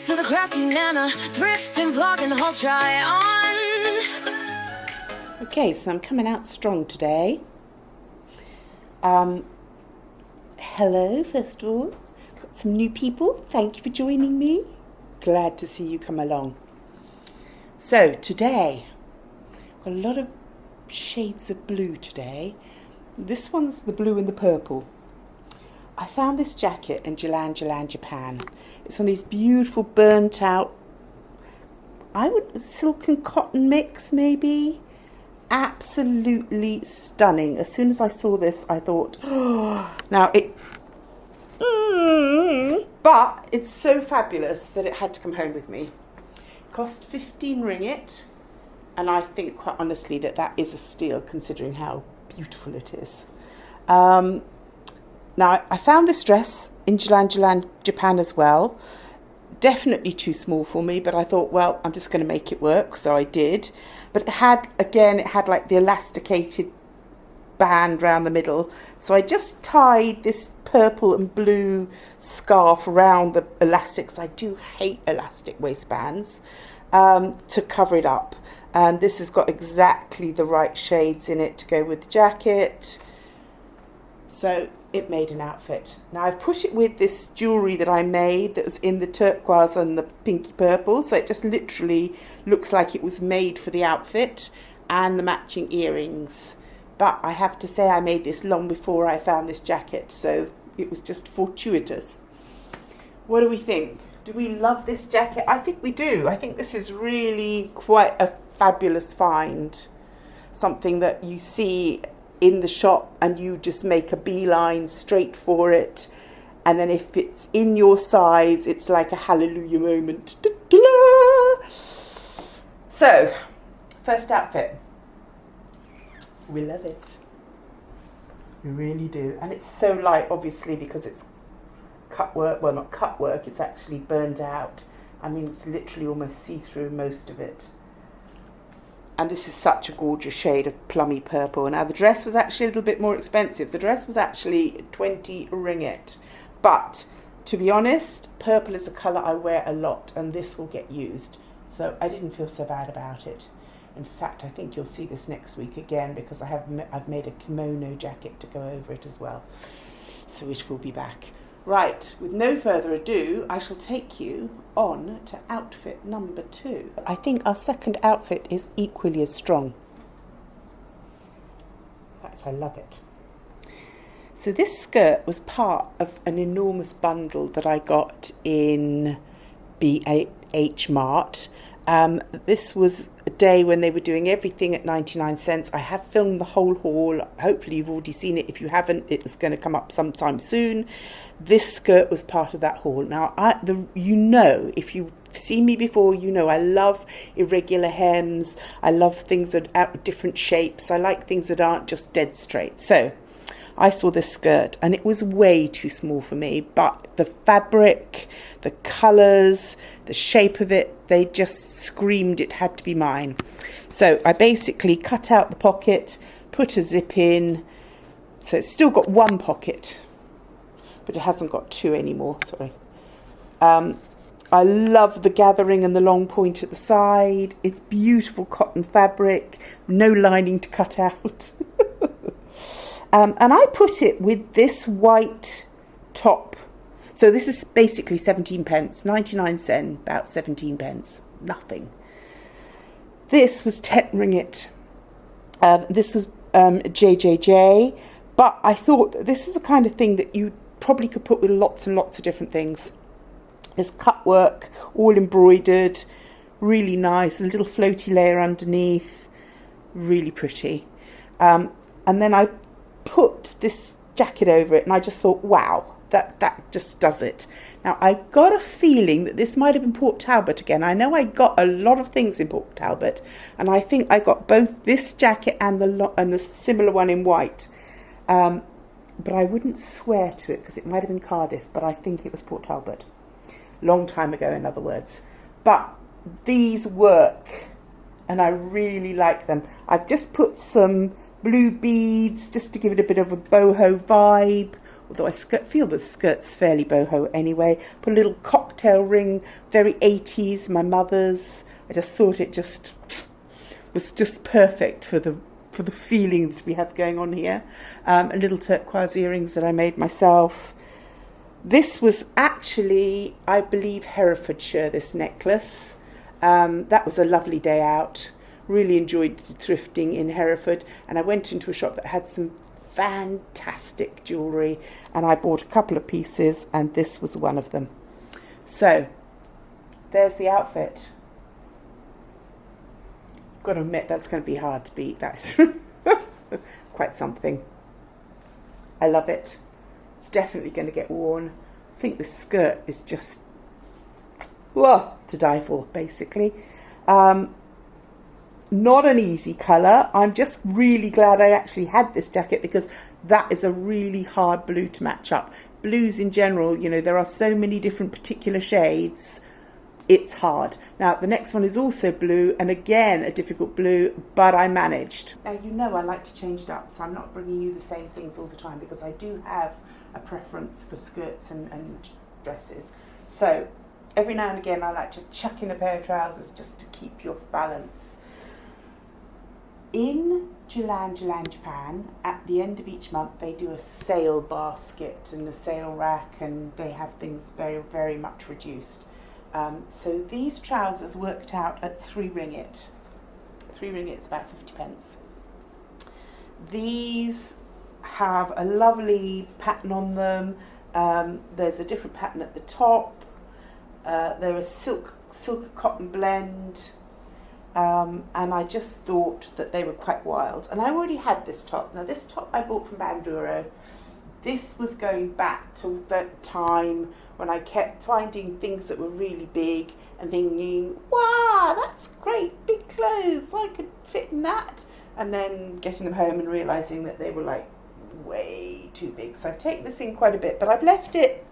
to the Crafty Nana, Thrift and vlog and haul try on. Okay, so I'm coming out strong today. Hello, first of all. Got some new people. Thank you for joining me. Glad to see you come along. So today, got a lot of shades of blue today. This one's the blue and the purple. I found this jacket in Jalan Jalan Japan. It's one of these beautiful burnt out, silk and cotton mix maybe. Absolutely stunning. As soon as I saw this, I thought, oh, but it's so fabulous that it had to come home with me. Cost 15 ringgit, and I think quite honestly that is a steal considering how beautiful it is. Now I found this dress in Jalan Jalan Japan as well. Definitely too small for me, but I thought, well, I'm just going to make it work, so I did. But it had like the elasticated band around the middle, so I just tied this purple and blue scarf around the elastics. I do hate elastic waistbands, to cover it up. And this has got exactly the right shades in it to go with the jacket, so it made an outfit. Now I've put it with this jewellery that I made that was in the turquoise and the pinky purple, so it just literally looks like it was made for the outfit, and the matching earrings. But I have to say I made this long before I found this jacket, so it was just fortuitous. What do we think? Do we love this jacket? I think we do. I think this is really quite a fabulous find. Something that you see in the shop and you just make a beeline straight for it, and then if it's in your size, it's like a hallelujah moment. Da-da-da! So, first outfit. We love it. We really do. And it's so light, obviously, because it's cut work. Well, not cut work, it's actually burned out. I mean, it's literally almost see-through most of it. And this is such a gorgeous shade of plummy purple. Now, the dress was actually a little bit more expensive. The dress was actually 20 ringgit. But, to be honest, purple is a colour I wear a lot, and this will get used. So I didn't feel so bad about it. In fact, I think you'll see this next week again, because I've made a kimono jacket to go over it as well. So it will be back. Right, with no further ado, I shall take you on to outfit number 2. I think our second outfit is equally as strong. In fact, I love it. So this skirt was part of an enormous bundle that I got in BH Mart. This was a day when they were doing everything at 99 cents. I have filmed the whole haul. Hopefully you've already seen it. If you haven't, it's going to come up sometime soon. This skirt was part of that haul. Now, if you've seen me before, you know I love irregular hems. I love things that are out different shapes. I like things that aren't just dead straight. So I saw this skirt and it was way too small for me, but the fabric, the colours, the shape of it, they just screamed it had to be mine. So I basically cut out the pocket, put a zip in, so it's still got one pocket, but it hasn't got two anymore, sorry. I love the gathering and the long point at the side. It's beautiful cotton fabric, no lining to cut out. And I put it with this white top. So this is basically 17 pence, 99 cent, about 17 pence, nothing. This was 10 ringgit. This was JJJ, but I thought that this is the kind of thing that you probably could put with lots and lots of different things. There's cut work, all embroidered, really nice, a little floaty layer underneath, really pretty. And then I put this jacket over it, and I just thought, wow, that just does it. Now, I got a feeling that this might have been Port Talbot again. I know I got a lot of things in Port Talbot, and I think I got both this jacket and the similar one in white. But I wouldn't swear to it because it might have been Cardiff, but I think it was Port Talbot. Long time ago, in other words. But these work, and I really like them. I've just put some blue beads just to give it a bit of a boho vibe although I feel the skirt's fairly boho anyway. Put a little cocktail ring, very 80s, my mother's. I just thought it just was just perfect for the feeling that we have going on here. A little turquoise earrings that I made myself. This was actually, I believe, Herefordshire, this necklace. That was a lovely day out. Really enjoyed thrifting in Hereford, and I went into a shop that had some fantastic jewellery, and I bought a couple of pieces, and this was one of them. So there's the outfit. Got to admit, that's going to be hard to beat. That's quite something. I love it. It's definitely going to get worn. I think the skirt is just to die for, basically. Not an easy colour. I'm just really glad I actually had this jacket, because that is a really hard blue to match up. Blues in general, you know, there are so many different particular shades. It's hard. Now, the next one is also blue, and again, a difficult blue, but I managed. Now, you know I like to change it up, so I'm not bringing you the same things all the time, because I do have a preference for skirts and dresses. So, every now and again, I like to chuck in a pair of trousers just to keep you off balance. In Jalan Jalan Japan, at the end of each month, they do a sale basket and a sale rack, and they have things very, very much reduced. So these trousers worked out at 3 ringgit. 3 ringgit is about 50 pence. These have a lovely pattern on them. There's a different pattern at the top. They're a silk cotton blend. And I just thought that they were quite wild. And I already had this top. Now, this top I bought from Bandura. This was going back to that time when I kept finding things that were really big and thinking, wow, that's great, big clothes, I could fit in that. And then getting them home and realising that they were like way too big. So I've taken this in quite a bit, but I've left it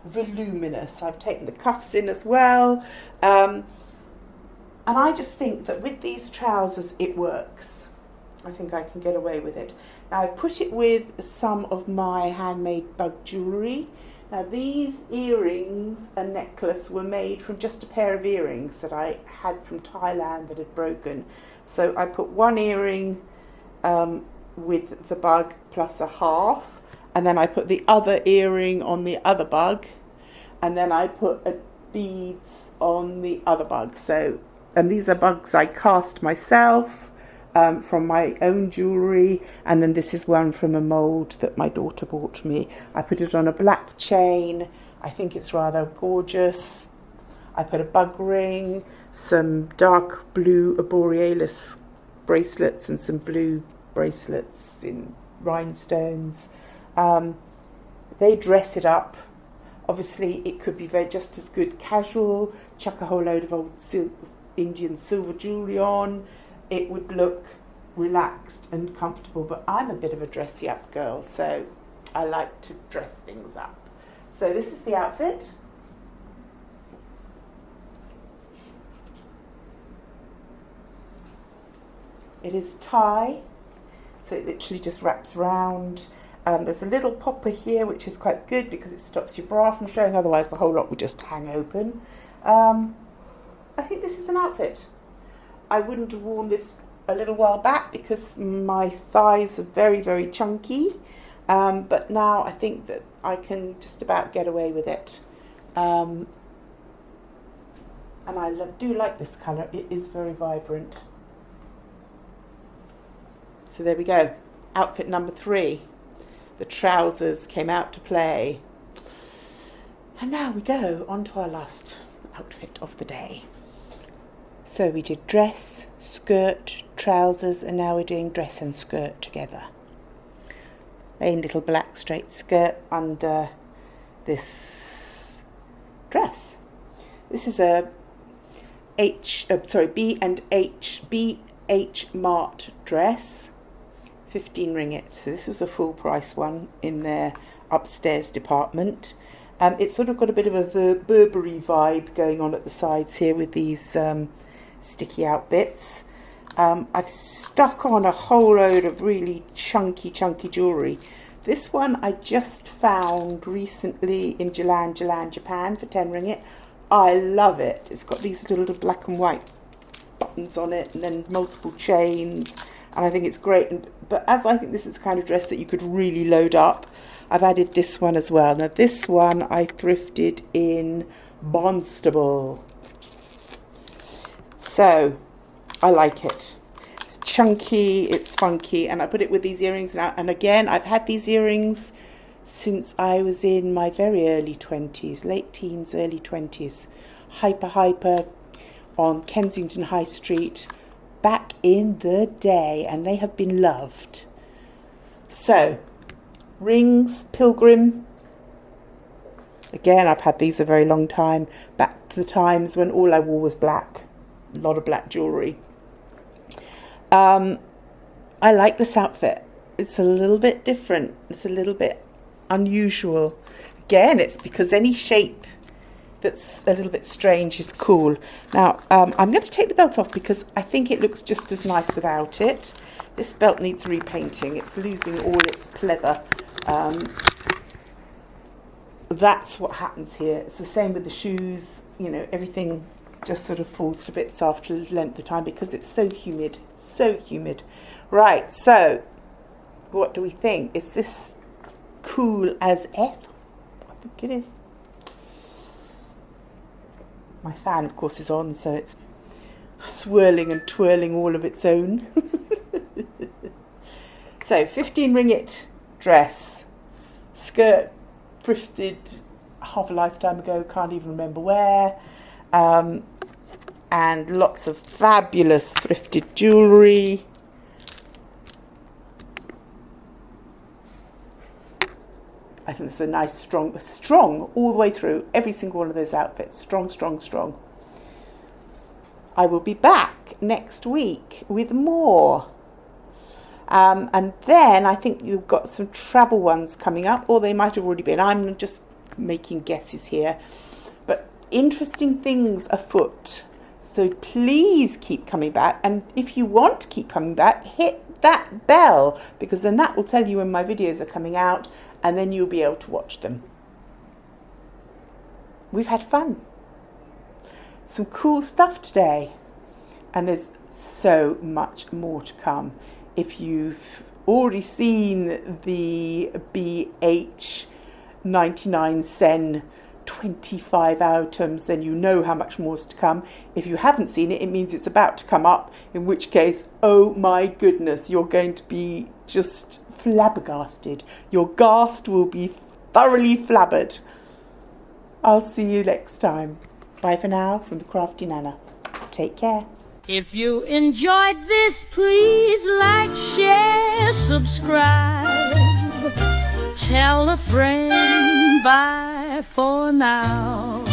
voluminous. I've taken the cuffs in as well. And I just think that with these trousers, it works. I think I can get away with it. Now, I've put it with some of my handmade bug jewellery. Now, these earrings and necklace were made from just a pair of earrings that I had from Thailand that had broken. So I put one earring with the bug plus a half, and then I put the other earring on the other bug, and then I put beads on the other bug. So, and these are bugs I cast myself. From my own jewellery, and then this is one from a mould that my daughter bought me. I put it on a black chain. I think it's rather gorgeous. I put a bug ring, some dark blue borealis bracelets, and some blue bracelets in rhinestones. They dress it up. Obviously, it could be just as good casual. Chuck a whole load of old Indian silver jewellery on. It would look relaxed and comfortable, but I'm a bit of a dressy up girl, so I like to dress things up. So this is the outfit. It is tie, so it literally just wraps round. There's a little popper here, which is quite good because it stops your bra from showing, otherwise the whole lot would just hang open. I think this is an outfit. I wouldn't have worn this a little while back because my thighs are very, very chunky. But now I think that I can just about get away with it. And I do like this colour. It is very vibrant. So there we go. Outfit number 3. The trousers came out to play. And now we go on to our last outfit of the day. So we did dress, skirt, trousers, and now we're doing dress and skirt together. A little black straight skirt under this dress. This is a B&H Mart dress, 15 ringgit. So this was a full price one in their upstairs department. It's sort of got a bit of a Burberry vibe going on at the sides here with these sticky out bits. I've stuck on a whole load of really chunky jewellery This one I just found recently in Jalan Jalan Japan for 10 ringgit. I love it. It's got these little black and white buttons on it and then multiple chains, and I think it's great. But as I think this is the kind of dress that you could really load up, I've added this one as well. Now this one I thrifted in Barnstable. So I like it. It's chunky, it's funky, and I put it with these earrings now. And again, I've had these earrings since I was in my very early 20s, late teens, early 20s. Hyper on Kensington High Street back in the day, and they have been loved. So, rings, pilgrim. Again, I've had these a very long time, back to the times when all I wore was black. A lot of black jewellery. I like this outfit. It's a little bit different. It's a little bit unusual. Again, it's because any shape that's a little bit strange is cool. Now, I'm going to take the belt off because I think it looks just as nice without it. This belt needs repainting. It's losing all its pleather. That's what happens here. It's the same with the shoes. You know, everything just sort of falls to bits after a length of time because it's so humid. So humid. Right, so what do we think? Is this cool as F? I think it is. My fan, of course, is on, so it's swirling and twirling all of its own. So, 15 ringgit dress. Skirt, thrifted half a lifetime ago, can't even remember where. And lots of fabulous thrifted jewellery. I think it's a nice, strong all the way through, every single one of those outfits. Strong, strong, strong. I will be back next week with more. And then I think you've got some travel ones coming up, or they might have already been. I'm just making guesses here. But interesting things afoot. So please keep coming back. And if you want to keep coming back, hit that bell, because then that will tell you when my videos are coming out, and then you'll be able to watch them. We've had fun. Some cool stuff today. And there's so much more to come. If you've already seen the BH 99 sen 25 items, then you know how much more is to come. If you haven't seen it, it means it's about to come up, in which case, oh my goodness, you're going to be just flabbergasted. Your ghast will be thoroughly flabbered. I'll see you next time. Bye for now from the Crafty Nana. Take care. If you enjoyed this, please like, share, subscribe. Tell a friend. Bye for now.